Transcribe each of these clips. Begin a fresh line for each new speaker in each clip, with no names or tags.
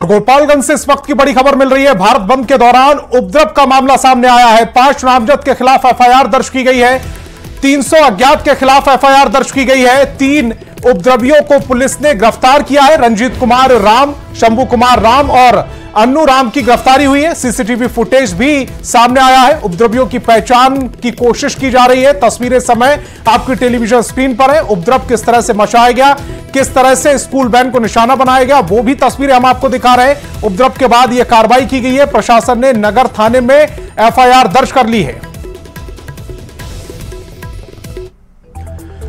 गोपालगंज से इस वक्त की बड़ी खबर मिल रही है। भारत बंद के दौरान उपद्रव का मामला सामने आया है। 5 नामजद के खिलाफ एफआईआर दर्ज की गई है। 300 अज्ञात के खिलाफ एफआईआर दर्ज की गई है। 3 उपद्रवियों को पुलिस ने गिरफ्तार किया है। रंजीत कुमार राम, शंभू कुमार राम और अन्नू राम की गिरफ्तारी हुई है। सीसीटीवी फुटेज भी सामने आया है। उपद्रवियों की पहचान की कोशिश की जा रही है। तस्वीरें समय आपकी टेलीविजन स्क्रीन पर है। उपद्रव किस तरह से मचाया गया, किस तरह से स्कूल वैन को निशाना बनाया गया, वो भी तस्वीरें हम आपको दिखा रहे हैं। उपद्रव के बाद यह कार्रवाई की गई है। प्रशासन ने नगर थाने में एफआईआर दर्ज कर ली है।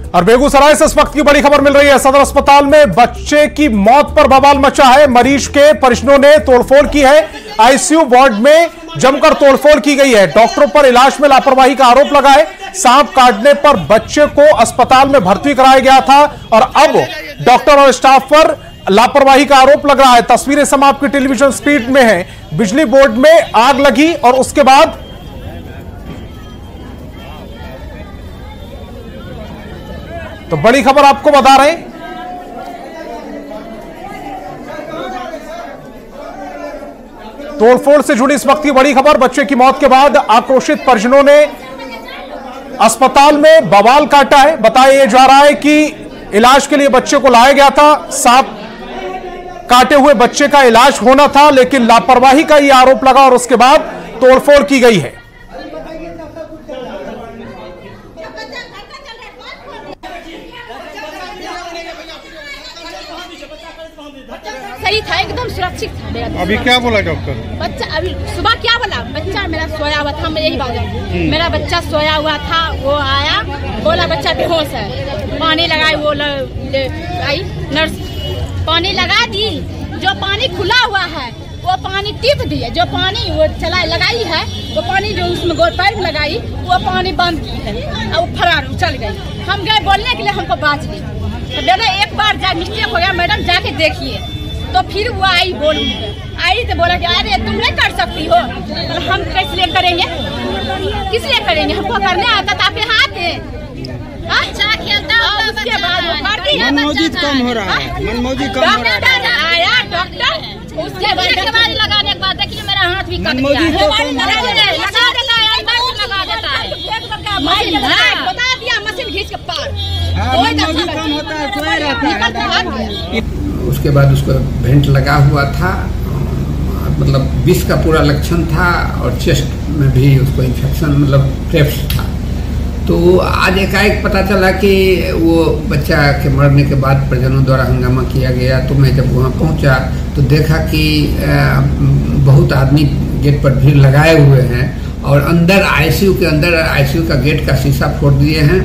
और बेगूसराय से इस वक्त की बड़ी खबर मिल रही है। सदर अस्पताल में बच्चे की मौत पर बवाल मचा है। मरीज के परिजनों ने तोड़फोड़ की है। आईसीयू वार्ड में जमकर तोड़फोड़ की गई है। डॉक्टरों पर इलाज में लापरवाही का आरोप लगा है। सांप काटने पर बच्चे को अस्पताल में भर्ती कराया गया था और अब डॉक्टर और स्टाफ पर लापरवाही का आरोप लग रहा है। तस्वीरें सब आपकी टेलीविजन स्क्रीन में है। बिजली बोर्ड में आग लगी और उसके बाद तो बड़ी खबर आपको बता रहे हैं। तोड़फोड़ से जुड़ी इस वक्त की बड़ी खबर। बच्चे की मौत के बाद आक्रोशित परिजनों ने अस्पताल में बवाल काटा है। बताया जा रहा है कि इलाज के लिए बच्चे को लाया गया था। सांप काटे हुए बच्चे का इलाज होना था, लेकिन लापरवाही का यह आरोप लगा और उसके बाद तोड़फोड़ की गई है।
सही था, एकदम सुरक्षित था मेरा।
अभी क्या बोला डॉक्टर?
बच्चा अभी सुबह क्या बोला? बच्चा मेरा सोया हुआ था। मैं यही बात है, मेरा बच्चा सोया हुआ था। वो आया, बोला बच्चा बेहोश है। पानी लगाई, वो आई नर्स, पानी लगा दी। जो पानी खुला हुआ है वो पानी टिप दिए। जो पानी वो चला लगाई है, वो पानी जो उसमें गोल पाइप लगाई, वो पानी बंद की है और वो फरार चल गई। हम गए बोलने के लिए, हमको बात ली तो बोले एक बार जा मिस्टेक हो गया मैडम, जाके देखिए। तो फिर वो आई, आई तो बोला कि अरे तुम नहीं कर सकती हो। तो हम किस लिए करेंगे, किस लिए करेंगे? हमको करने आता था आपके हाथ है। अच्छा खेलता उसके बाद वो करती है।
मनमौजी कम हो रहा है, मनमौजी कम हो रहा है।
आया डॉक्टर, उसके बाद लगाने के बाद देखिए मेरा हाथ भी कट गया है। बता दिया मशीन घींच के पार।
उसके बाद उसको भेंट लगा हुआ था, मतलब विष का पूरा लक्षण था और चेस्ट में भी उसको इन्फेक्शन मतलब ट्रेप्स था। तो आज एकाएक पता चला कि वो बच्चा के मरने के बाद परिजनों द्वारा हंगामा किया गया। तो मैं जब वहाँ पहुँचा तो देखा कि बहुत आदमी गेट पर भीड़ लगाए हुए हैं और अंदर आईसीयू के अंदर आईसीयू का गेट का शीशा फोड़ दिए हैं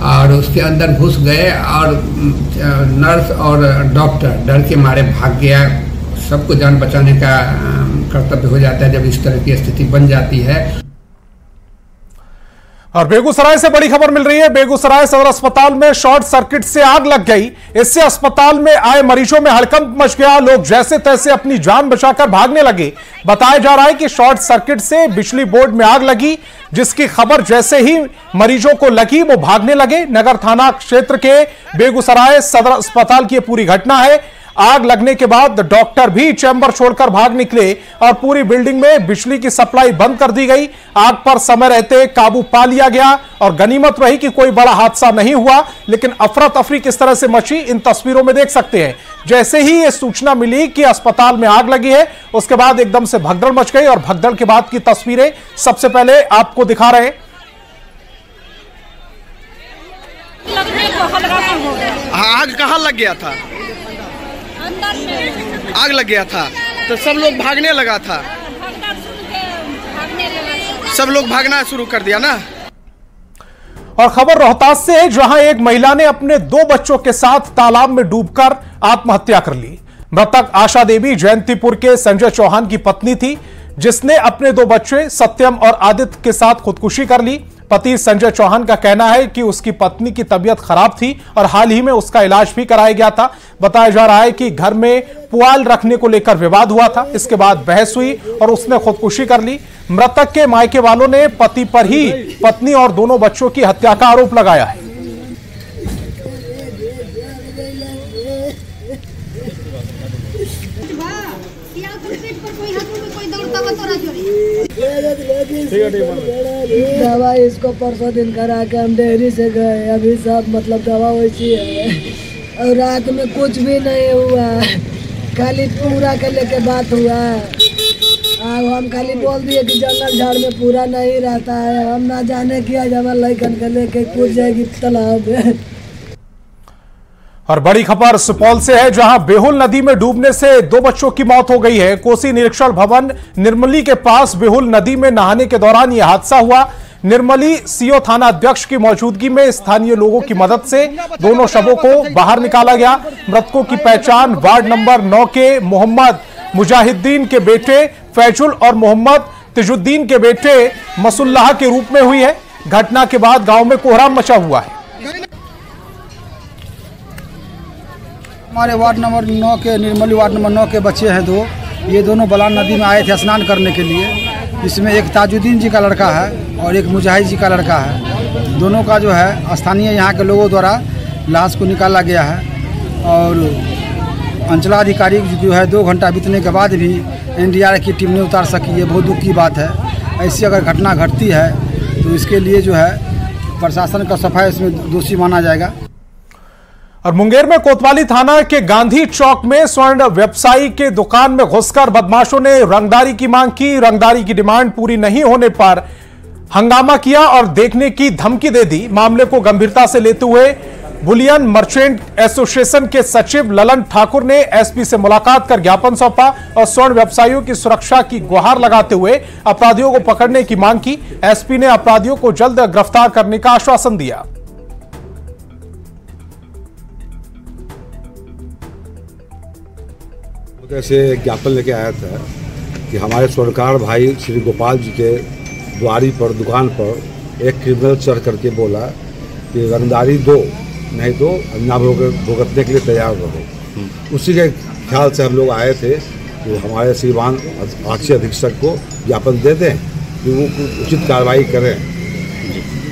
और उसके अंदर घुस गए और नर्स और डॉक्टर डर के मारे भाग गया। सबको जान बचाने का कर्तव्य हो जाता है जब इस तरह की स्थिति बन जाती है।
और बेगूसराय से बड़ी खबर मिल रही है। बेगूसराय सदर अस्पताल में शॉर्ट सर्किट से आग लग गई। इससे अस्पताल में आए मरीजों में हड़कंप मच गया। लोग जैसे तैसे अपनी जान बचाकर भागने लगे। बताया जा रहा है कि शॉर्ट सर्किट से बिजली बोर्ड में आग लगी, जिसकी खबर जैसे ही मरीजों को लगी वो भागने लगे। नगर थाना क्षेत्र के बेगूसराय सदर अस्पताल की पूरी घटना है। आग लगने के बाद डॉक्टर भी चैम्बर छोड़कर भाग निकले और पूरी बिल्डिंग में बिजली की सप्लाई बंद कर दी गई। आग पर समय रहते काबू पा लिया गया और गनीमत रही कि कोई बड़ा हादसा नहीं हुआ, लेकिन अफरा तफरी किस तरह से मची इन तस्वीरों में देख सकते हैं। जैसे ही ये सूचना मिली कि अस्पताल में आग लगी है, उसके बाद एकदम से भगदड़ मच गई और भगदड़ के बाद की तस्वीरें सबसे पहले आपको दिखा रहे हैं।
आग कहाँ लग गया था? आग लग गया था तो सब लोग भागने लगा था। सब लोग भागना शुरू कर दिया ना।
और खबर रोहतास से है, जहां एक महिला ने अपने 2 बच्चों के साथ तालाब में डूबकर आत्महत्या कर ली। मृतक आशा देवी जयंतीपुर के संजय चौहान की पत्नी थी, जिसने अपने 2 बच्चे सत्यम और आदित्य के साथ खुदकुशी कर ली। पति संजय चौहान का कहना है कि उसकी पत्नी की तबीयत खराब थी और हाल ही में उसका इलाज भी कराया गया था। बताया जा रहा है कि घर में पुआल रखने को लेकर विवाद हुआ था। इसके बाद बहस हुई और उसने खुदकुशी कर ली। मृतक के मायके वालों ने पति पर ही पत्नी और दोनों बच्चों की हत्या का आरोप लगाया है।
दवा इसको परसों दिन करा के हम डेयरी से गए, अभी सब मतलब दवा वैसी है और रात में कुछ भी नहीं हुआ, खाली पूरा के लेके बात हुआ। हम खाली बोल दिए कि जंगल झाड़ में पूरा नहीं रहता है, हम ना जाने कि आज हमारे लड़कन के लेके कूद जाएगी तालाब में।
और बड़ी खबर सुपौल से है, जहां बेहुल नदी में डूबने से 2 बच्चों की मौत हो गई है। कोसी निरीक्षण भवन निर्मली के पास बेहुल नदी में नहाने के दौरान यह हादसा हुआ। निर्मली सीओ थाना अध्यक्ष की मौजूदगी में स्थानीय लोगों की मदद से दोनों शवों को बाहर निकाला गया। मृतकों की पहचान वार्ड नंबर 9 के मोहम्मद मुजाहिद्दीन के बेटे फैजुल और मोहम्मद तिजुद्दीन के बेटे मसुल्लाह के रूप में हुई है। घटना के बाद गांव में कोहराम मचा हुआ है।
हमारे वार्ड नंबर 9 के निर्मली वार्ड नंबर 9 के बच्चे हैं 2, ये दोनों बलान नदी में आए थे स्नान करने के लिए। इसमें एक ताजुद्दीन जी का लड़का है और एक मुजाहिद जी का लड़का है। दोनों का जो है स्थानीय यहाँ के लोगों द्वारा लाश को निकाला गया है और अंचलाधिकारी जो है 2 घंटा बीतने के बाद भी NDRF की टीम ने उतार सकी। ये बहुत दुख की बात है। ऐसी अगर घटना घटती है तो इसके लिए जो है प्रशासन का सफाई इसमें दोषी माना जाएगा।
और मुंगेर में कोतवाली थाना के गांधी चौक में स्वर्ण व्यवसायी के दुकान में घुसकर बदमाशों ने रंगदारी की मांग की। रंगदारी की डिमांड पूरी नहीं होने पर हंगामा किया और देखने की धमकी दे दी। मामले को गंभीरता से लेते हुए बुलियन मर्चेंट एसोसिएशन के सचिव ललन ठाकुर ने एसपी से मुलाकात कर ज्ञापन सौंपा और स्वर्ण व्यवसायियों की सुरक्षा की गुहार लगाते हुए अपराधियों को पकड़ने की मांग की। एसपी ने अपराधियों को जल्द गिरफ्तार करने का आश्वासन दिया।
कैसे ज्ञापन लेके आया था कि हमारे स्वर्णकार भाई श्री गोपाल जी के द्वारी पर दुकान पर एक क्रिमिनल चढ़ करके बोला कि रंगदारी दो, नहीं तो अन्ना भुगतने के लिए तैयार रहो। उसी के ख्याल से हम लोग आए थे कि हमारे श्रीमान आक्षी अधीक्षक को ज्ञापन दे दें कि वो उचित कार्रवाई करें,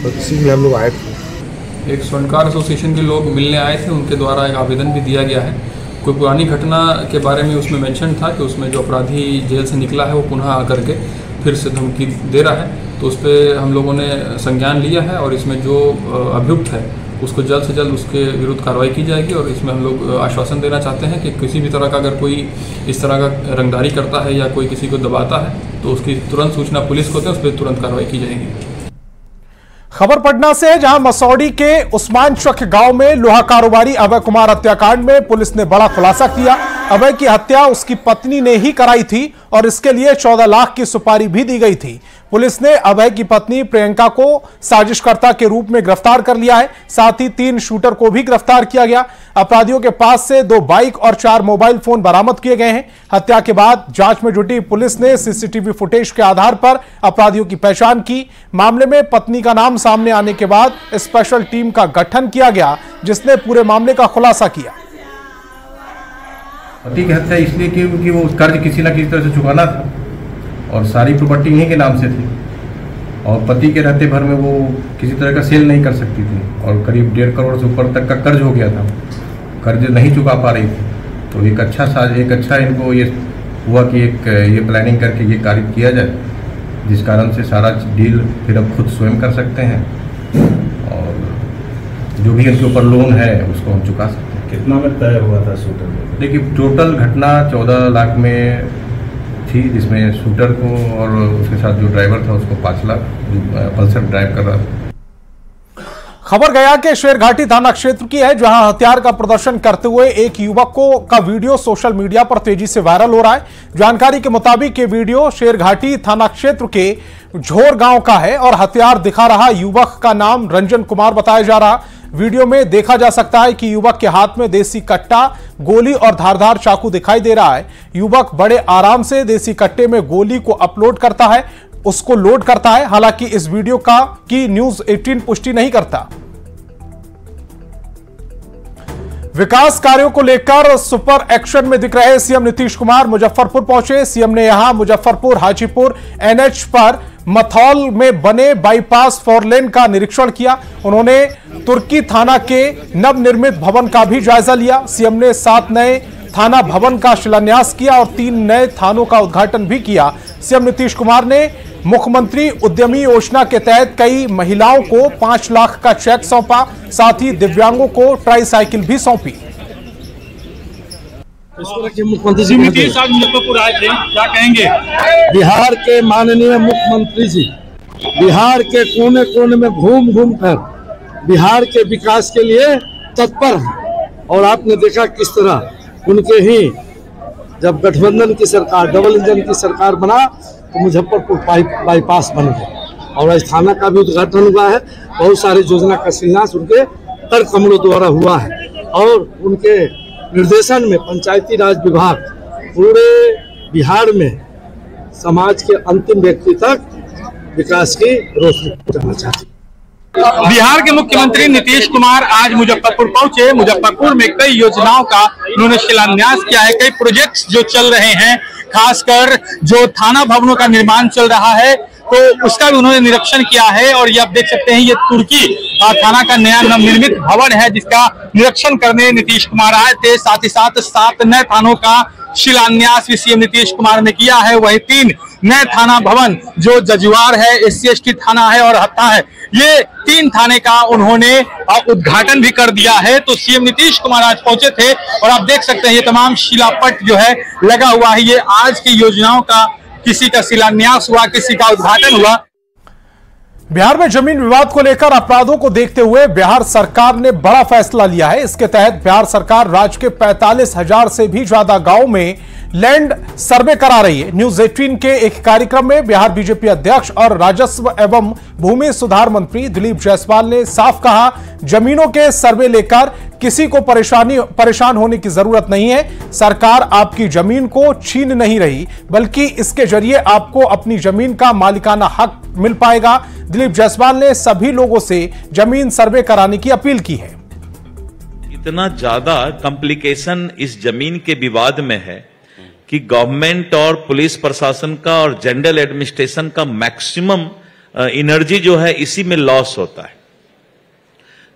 तो इसीलिए हम लोग आए थे।
एक स्वर्णकार एसोसिएशन के लोग मिलने आए थे, उनके द्वारा एक आवेदन भी दिया गया है। कोई पुरानी घटना के बारे में उसमें मेंशन था कि उसमें जो अपराधी जेल से निकला है वो पुनः आकर के फिर से धमकी दे रहा है, तो उस पर हम लोगों ने संज्ञान लिया है और इसमें जो अभियुक्त है उसको जल्द से जल्द उसके विरुद्ध कार्रवाई की जाएगी। और इसमें हम लोग आश्वासन देना चाहते हैं कि किसी भी तरह का अगर कोई इस तरह का रंगदारी करता है या कोई किसी को दबाता है तो उसकी तुरंत सूचना पुलिस को दें, उस पर तुरंत कार्रवाई की जाएगी।
खबर पटना से है, जहां मसौड़ी के उस्मान चक गांव में लोहा कारोबारी अभय कुमार हत्याकांड में पुलिस ने बड़ा खुलासा किया। अभय की हत्या उसकी पत्नी ने ही कराई थी और इसके लिए 14 लाख की सुपारी भी दी गई थी। पुलिस ने अभय की पत्नी प्रियंका को साजिशकर्ता के रूप में गिरफ्तार कर लिया है। साथ ही 3 शूटर को भी गिरफ्तार किया गया। अपराधियों के पास से 2 बाइक और 4 मोबाइल फोन बरामद किए गए हैं। हत्या के बाद जांच में जुटी पुलिस ने सीसीटीवी फुटेज के आधार पर अपराधियों की पहचान की। मामले में पत्नी का नाम सामने आने के बाद स्पेशल टीम का गठन किया गया, जिसने पूरे मामले का खुलासा किया।
पति की हत्या इसलिए की क्योंकि वो कर्ज किसी न किसी तरह से चुकाना था और सारी प्रॉपर्टी इन्हीं के नाम से थी और पति के रहते भर में वो किसी तरह का सेल नहीं कर सकती थी और करीब 1.5 करोड़ से ऊपर तक का कर्ज हो गया था। कर्ज नहीं चुका पा रही थी, तो एक अच्छा इनको ये हुआ कि एक ये प्लानिंग करके ये कार्य किया जाए, जिस कारण से सारा डील फिर अब खुद स्वयं कर सकते हैं और जो भी इनके ऊपर लोन है उसको हम चुका सकते हैं।
कितना में तय हुआ था शूटर?
देखिए टोटल घटना 14 लाख में थी, जिसमें शूटर को और उसके साथ जो ड्राइवर था उसको 5 लाख, पल्सर ड्राइव कर रहा था।
खबर गया के शेरघाटी थाना क्षेत्र की है, जहां हथियार का प्रदर्शन करते हुए एक युवक का वीडियो सोशल मीडिया पर तेजी से वायरल हो रहा है। जानकारी के मुताबिक ये वीडियो शेरघाटी थाना क्षेत्र के झोर गांव का है और हथियार दिखा रहा युवक का नाम रंजन कुमार बताया जा रहा। वीडियो में देखा जा सकता है कि युवक के हाथ में देसी कट्टा, गोली और धारदार चाकू दिखाई दे रहा है। युवक बड़े आराम से देसी कट्टे में गोली को अपलोड करता है, उसको लोड करता है। हालांकि इस वीडियो की न्यूज 18 पुष्टि नहीं करता। विकास कार्यों को लेकर सुपर एक्शन में दिख रहे सीएम नीतीश कुमार मुजफ्फरपुर पहुंचे। सीएम ने यहां मुजफ्फरपुर हाजीपुर NH पर मथौल में बने बाईपास 4 लेन का निरीक्षण किया। उन्होंने तुर्की थाना के नवनिर्मित भवन का भी जायजा लिया। सीएम ने 7 नए थाना भवन का शिलान्यास किया और 3 नए थानों का उद्घाटन भी किया। सीएम नीतीश कुमार ने मुख्यमंत्री उद्यमी योजना के तहत कई महिलाओं को 5 लाख का चेक सौंपा, साथ ही दिव्यांगों को ट्राईसाइकिल भी सौंपी।
मुख्यमंत्री जी नीतीश आज मुजफ्फरपुर आए थे, क्या कहेंगे?
बिहार के माननीय मुख्यमंत्री जी बिहार के कोने कोने में घूम घूम कर बिहार के विकास के लिए तत्पर हैं और आपने देखा किस तरह उनके ही जब गठबंधन की सरकार डबल इंजन की सरकार बना तो मुजफ्फरपुर बाईपास बन गया और आज थाना का भी उद्घाटन हुआ है। बहुत सारी योजना का शिलान्यास उनके कर कमलों द्वारा हुआ है और उनके निर्देशन में पंचायती राज विभाग पूरे बिहार में समाज के अंतिम व्यक्ति तक विकास की रोशनी पहुंचाना चाहती है।
बिहार के मुख्यमंत्री नीतीश कुमार आज मुजफ्फरपुर पहुंचे। मुजफ्फरपुर में कई योजनाओं का उन्होंने शिलान्यास किया है। कई प्रोजेक्ट्स जो चल रहे हैं, खासकर जो थाना भवनों का निर्माण चल रहा है तो उसका भी उन्होंने निरीक्षण किया है। और ये आप देख सकते हैं, ये तुर्की थाना का नया नवनिर्मित भवन है जिसका निरीक्षण करने नीतीश कुमार आए थे। साथ ही साथ 7 नए थानों का शिलान्यास भी सीएम नीतीश कुमार ने किया है। वही 3 नए थाना भवन जो जजुआर है, SC/ST थाना है और हत्था है, ये 3 थाने का उन्होंने उद्घाटन भी कर दिया है। तो सीएम नीतीश कुमार आज पहुंचे थे और आप देख सकते हैं ये तमाम शिलापट जो है लगा हुआ है। ये आज की योजनाओं का किसी का शिलान्यास हुआ, किसी का उद्घाटन हुआ।
बिहार में जमीन विवाद को लेकर अपराधों को देखते हुए बिहार सरकार ने बड़ा फैसला लिया है। इसके तहत बिहार सरकार राज्य के 45,000 से भी ज्यादा गांवों में लैंड सर्वे करा रही है। न्यूज 18 के एक कार्यक्रम में बिहार बीजेपी अध्यक्ष और राजस्व एवं भूमि सुधार मंत्री दिलीप जायसवाल ने साफ कहा, जमीनों के सर्वे लेकर किसी को परेशान होने की जरूरत नहीं है। सरकार आपकी जमीन को छीन नहीं रही, बल्कि इसके जरिए आपको अपनी जमीन का मालिकाना हक मिल पाएगा। दिलीप जायसवाल ने सभी लोगों से जमीन सर्वे कराने की अपील की है।
इतना ज्यादा कॉम्प्लिकेशन इस जमीन के विवाद में है कि गवर्नमेंट और पुलिस प्रशासन का और जनरल एडमिनिस्ट्रेशन का मैक्सिमम एनर्जी जो है इसी में लॉस होता है।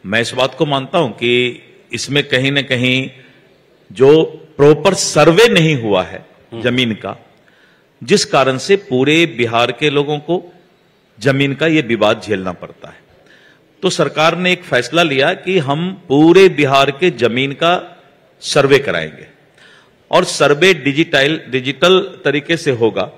मैं इस बात को मानता हूं कि इसमें कहीं ना कहीं जो प्रॉपर सर्वे नहीं हुआ है जमीन का, जिस कारण से पूरे बिहार के लोगों को जमीन का ये विवाद झेलना पड़ता है। तो सरकार ने एक फैसला लिया कि हम पूरे बिहार के जमीन का सर्वे कराएंगे और सर्वे डिजिटल तरीके से होगा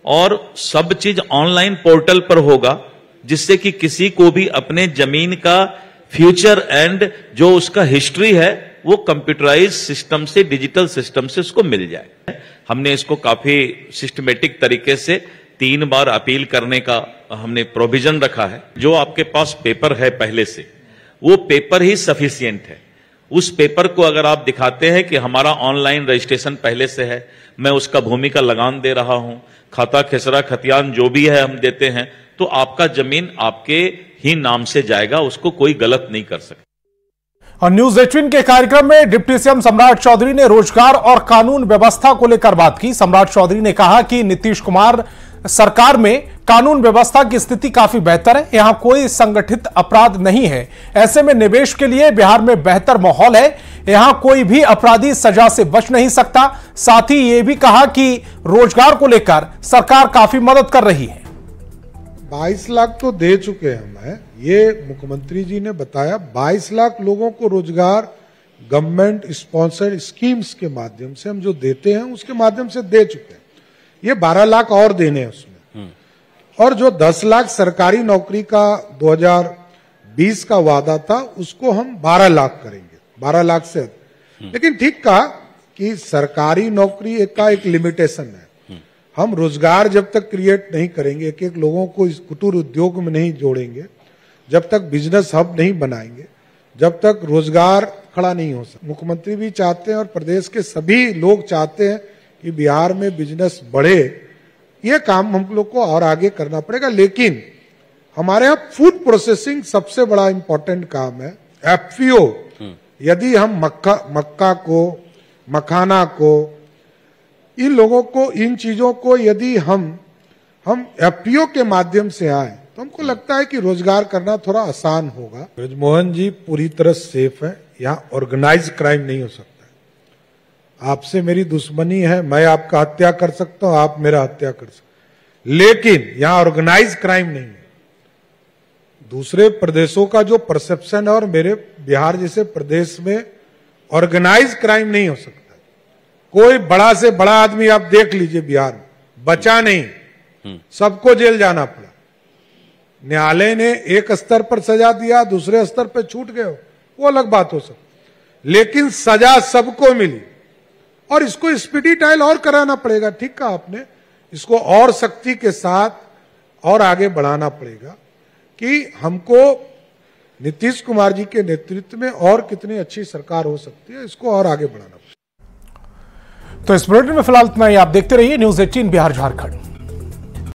और सब चीज ऑनलाइन पोर्टल पर होगा, जिससे कि किसी को भी अपने जमीन का फ्यूचर एंड जो उसका हिस्ट्री है वो कंप्यूटराइज सिस्टम से, डिजिटल सिस्टम से उसको मिल जाए। हमने इसको काफी सिस्टमेटिक तरीके से 3 बार अपील करने का हमने प्रोविजन रखा है। जो आपके पास पेपर है पहले से, वो पेपर ही सफिशिएंट है। उस पेपर को अगर आप दिखाते हैं कि हमारा ऑनलाइन रजिस्ट्रेशन पहले से है, मैं उसका भूमि का लगान दे रहा हूं, खाता खेसरा खतियान जो भी है हम देते हैं, तो आपका जमीन आपके ही नाम से जाएगा, उसको कोई गलत नहीं कर सकता।
और न्यूज 18 के कार्यक्रम में डिप्टी सीएम सम्राट चौधरी ने रोजगार और कानून व्यवस्था को लेकर बात की। सम्राट चौधरी ने कहा कि नीतीश कुमार सरकार में कानून व्यवस्था की स्थिति काफी बेहतर है, यहां कोई संगठित अपराध नहीं है। ऐसे में निवेश के लिए बिहार में बेहतर माहौल है, यहां कोई भी अपराधी सजा से बच नहीं सकता। साथ ही यह भी कहा कि रोजगार को लेकर सरकार काफी मदद कर रही है।
22 लाख तो दे चुके हैं हमें, ये मुख्यमंत्री जी ने बताया। 22 लाख लोगों को रोजगार गवर्नमेंट स्पॉन्सर्ड स्कीम्स के माध्यम से हम जो देते हैं उसके माध्यम से दे चुके हैं। ये 12 लाख और देने हैं उसमें, और जो 10 लाख सरकारी नौकरी का 2020 का वादा था उसको हम 12 लाख करेंगे, 12 लाख से। लेकिन ठीक कहा कि सरकारी नौकरी का एक लिमिटेशन है। हम रोजगार जब तक क्रिएट नहीं करेंगे, एक एक लोगों को इस कुटीर उद्योग में नहीं जोड़ेंगे, जब तक बिजनेस हब नहीं बनाएंगे, जब तक रोजगार खड़ा नहीं हो सकता। मुख्यमंत्री भी चाहते हैं और प्रदेश के सभी लोग चाहते हैं कि बिहार में बिजनेस बढ़े। ये काम हम लोग को और आगे करना पड़ेगा। लेकिन हमारे यहाँ फूड प्रोसेसिंग सबसे बड़ा इंपॉर्टेंट काम है। FPO, यदि हम मक्का को, मखाना को, इन लोगों को, इन चीजों को यदि हम FPO के माध्यम से आए तो हमको लगता है कि रोजगार करना थोड़ा आसान होगा। ब्रजमोहन जी पूरी तरह सेफ है, यहाँ ऑर्गेनाइज क्राइम नहीं हो सकता है। आपसे मेरी दुश्मनी है, मैं आपका हत्या कर सकता हूं, आप मेरा हत्या कर सकते, लेकिन यहां ऑर्गेनाइज क्राइम नहीं है। दूसरे प्रदेशों का जो परसेप्शन है और मेरे बिहार जैसे प्रदेश में ऑर्गेनाइज क्राइम नहीं हो सकता। कोई बड़ा से बड़ा आदमी आप देख लीजिए बिहार में, बचा नहीं, सबको जेल जाना पड़ा। न्यायालय ने एक स्तर पर सजा दिया, दूसरे स्तर पर छूट गए, वो अलग बात हो सकती, लेकिन सजा सबको मिली। और इसको स्पीडी ट्रायल और कराना पड़ेगा। ठीक कहा आपने, इसको और सख्ती के साथ और आगे बढ़ाना पड़ेगा कि हमको नीतीश कुमार जी के नेतृत्व में और कितनी अच्छी सरकार हो सकती है, इसको और आगे बढ़ाना पड़ेगा।
तो इस बुलेटिन में फिलहाल इतना ही। आप देखते रहिए न्यूज़ 18 बिहार झारखंड।